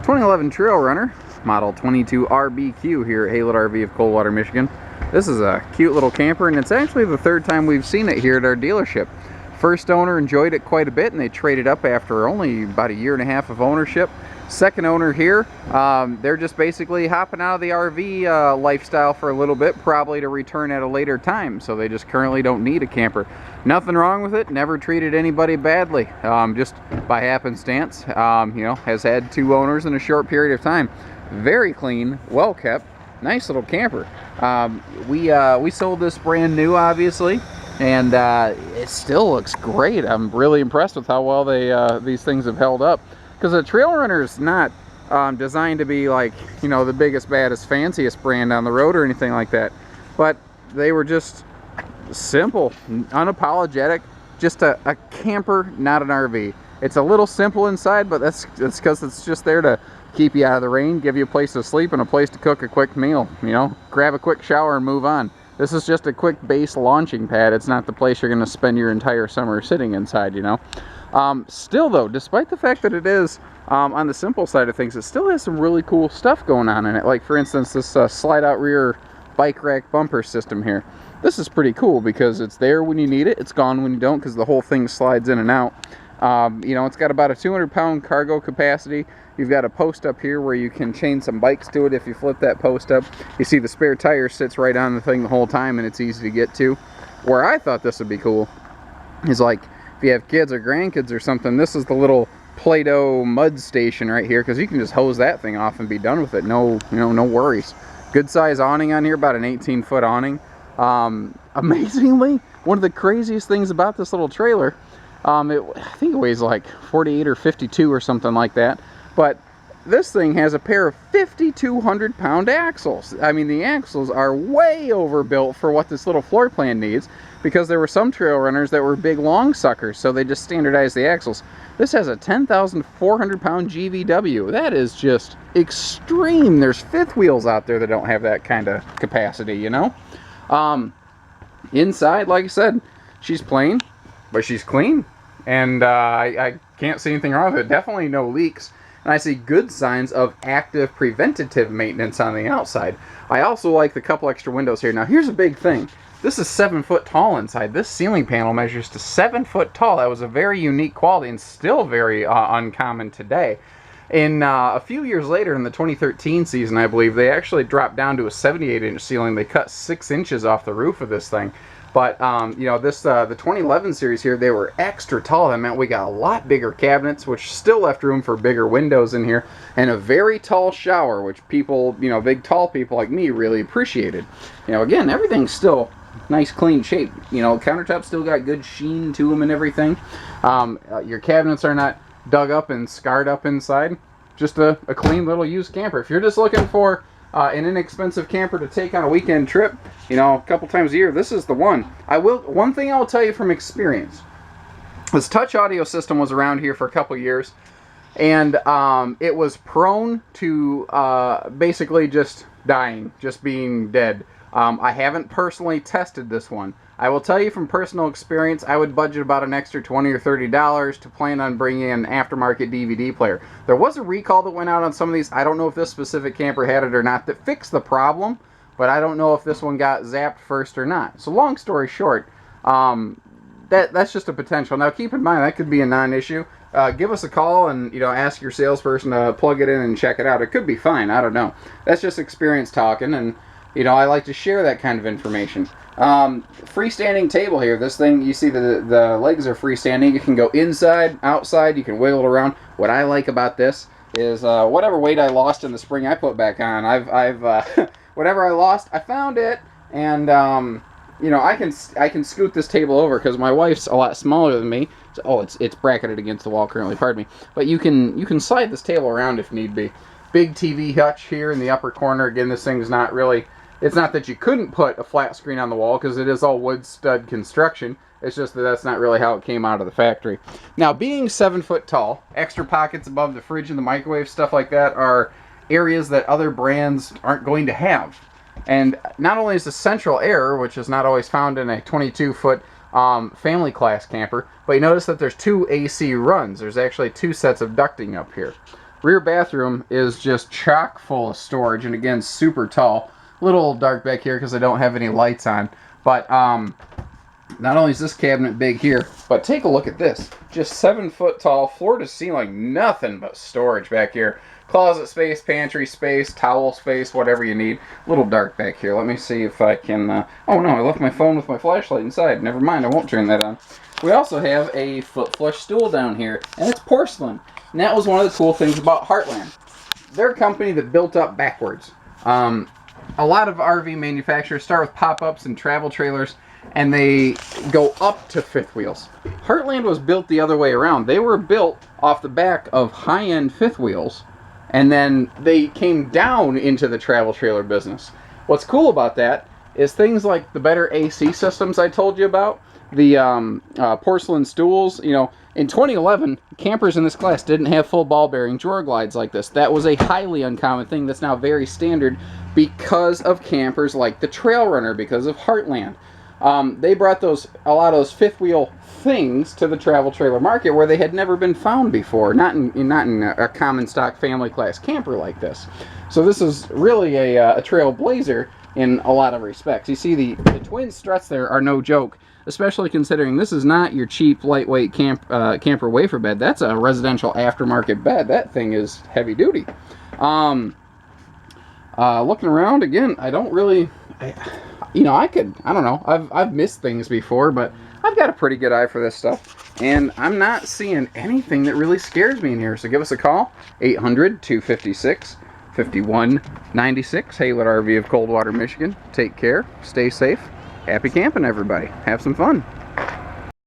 2011 Trail Runner, model 22RBQ here at Heartland RV of Coldwater, Michigan. This is a cute little camper, and it's actually the third time we've seen it here at our dealership. First owner enjoyed it quite a bit, and they traded up after only about a year and a half of ownership. Second owner here, they're just basically hopping out of the RV lifestyle for a little bit, probably to return at a later time, so they just currently don't need a camper. Nothing wrong with it, never treated anybody badly, just by happenstance. You know, has had two owners in a short period of time. Very clean, well kept, nice little camper. We sold this brand new, obviously, and it still looks great. I'm really impressed with how well these things have held up. Because a Trail Runner is not designed to be like, you know, the biggest, baddest, fanciest brand on the road or anything like that. But they were just simple, unapologetic, just a camper, not an RV. It's a little simple inside, but that's because it's just there to keep you out of the rain, give you a place to sleep and a place to cook a quick meal. You know, grab a quick shower and move on. This is just a quick base launching pad. It's not the place you're going to spend your entire summer sitting inside, you know. Still though, despite the fact that it is on the simple side of things, it still has some really cool stuff going on in it. Like, for instance, this slide out rear bike rack bumper system here. This is pretty cool because it's there when you need it, it's gone when you don't, because the whole thing slides in and out. You know, it's got about a 200-pound cargo capacity. You've got a post up here where you can chain some bikes to it if you flip that post up. You see the spare tire sits right on the thing the whole time, and it's easy to get to. Where I thought this would be cool is, like, if you have kids or grandkids or something, this is the little Play-Doh mud station right here, because you can just hose that thing off and be done with it. No, you know, no worries. Good size awning on here, about an 18-foot awning. Amazingly, one of the craziest things about this little trailer, I think it weighs like 48 or 52 or something like that, but this thing has a pair of 5,200-pound axles. I mean, the axles are way overbuilt for what this little floor plan needs, because there were some trail runners that were big long suckers, so they just standardized the axles. This has a 10,400-pound GVW. That is just extreme. There's fifth wheels out there that don't have that kind of capacity, you know? Inside, like I said, she's plain, but she's clean, and I can't see anything wrong with it. Definitely no leaks. And I see good signs of active preventative maintenance on the outside. I also like the couple extra windows here. Now, here's a big thing. This is 7 foot tall inside. This ceiling panel measures to 7 foot tall. That was a very unique quality and still very uncommon today. In a few years later, in the 2013 season, I believe, they actually dropped down to a 78-inch ceiling. They cut 6 inches off the roof of this thing. But, you know, this the 2011 series here, they were extra tall. That meant we got a lot bigger cabinets, which still left room for bigger windows in here, and a very tall shower, which people, you know, big tall people like me really appreciated. You know, again, everything's still nice, clean shape. You know, countertops still got good sheen to them and everything. Your cabinets are not dug up and scarred up inside. Just a clean little used camper. If you're just looking for an inexpensive camper to take on a weekend trip, you know, a couple times a year, this is the one. One thing I'll tell you from experience, this Hutch audio system was around here for a couple years, and it was prone to basically just dying, just being dead. I haven't personally tested this one. I will tell you from personal experience, I would budget about an extra $20 or $30 to plan on bringing in an aftermarket DVD player. There was a recall that went out on some of these. I don't know if this specific camper had it or not that fixed the problem, but I don't know if this one got zapped first or not. So long story short, that's just a potential. Now keep in mind, that could be a non-issue. Give us a call and, you know, ask your salesperson to plug it in and check it out. It could be fine. I don't know. That's just experience talking, and, you know, I like to share that kind of information. Freestanding table here. This thing, you see the legs are freestanding. You can go inside, outside. You can wiggle it around. What I like about this is whatever weight I lost in the spring, I put back on. I've whatever I lost, I found it, and you know, I can scoot this table over because my wife's a lot smaller than me. So, oh, it's bracketed against the wall currently. Pardon me. But you can slide this table around if need be. Big TV hutch here in the upper corner. Again, this thing's not really. It's not that you couldn't put a flat screen on the wall, because it is all wood stud construction. It's just that that's not really how it came out of the factory. Now, being 7 foot tall, extra pockets above the fridge and the microwave, stuff like that, are areas that other brands aren't going to have. And not only is the central air, which is not always found in a 22-foot family class camper, but you notice that there's two AC runs. There's actually two sets of ducting up here. Rear bathroom is just chock full of storage, and again, super tall. A little dark back here because I don't have any lights on. But not only is this cabinet big here, but take a look at this. Just 7 foot tall, floor to ceiling, nothing but storage back here. Closet space, pantry space, towel space, whatever you need. A little dark back here. Let me see if I can... oh no, I left my phone with my flashlight inside. Never mind, I won't turn that on. We also have a foot flush stool down here, and it's porcelain. And that was one of the cool things about Heartland. They're a company that built up backwards. A lot of RV manufacturers start with pop-ups and travel trailers, and they go up to fifth wheels. Heartland was built the other way around. They were built off the back of high-end fifth wheels, and then they came down into the travel trailer business. What's cool about that is things like the better AC systems I told you about, the porcelain stools. You know, in 2011, campers in this class didn't have full ball bearing drawer glides like this. That was a highly uncommon thing that's now very standard because of campers like the Trail Runner, because of Heartland. They brought a lot of those fifth wheel things to the travel trailer market where they had never been found before, not in a common stock family class camper like this. So this is really a trailblazer in a lot of respects. You see the twin struts there are no joke, especially considering this is not your cheap lightweight camper wafer bed. That's a residential aftermarket bed. That thing is heavy duty. Looking around again, I don't really, I don't know. I've missed things before, but I've got a pretty good eye for this stuff, and I'm not seeing anything that really scares me in here. So give us a call, 800-256-5196, Haylett RV of Coldwater, Michigan. Take care, stay safe, happy camping, everybody. Have some fun.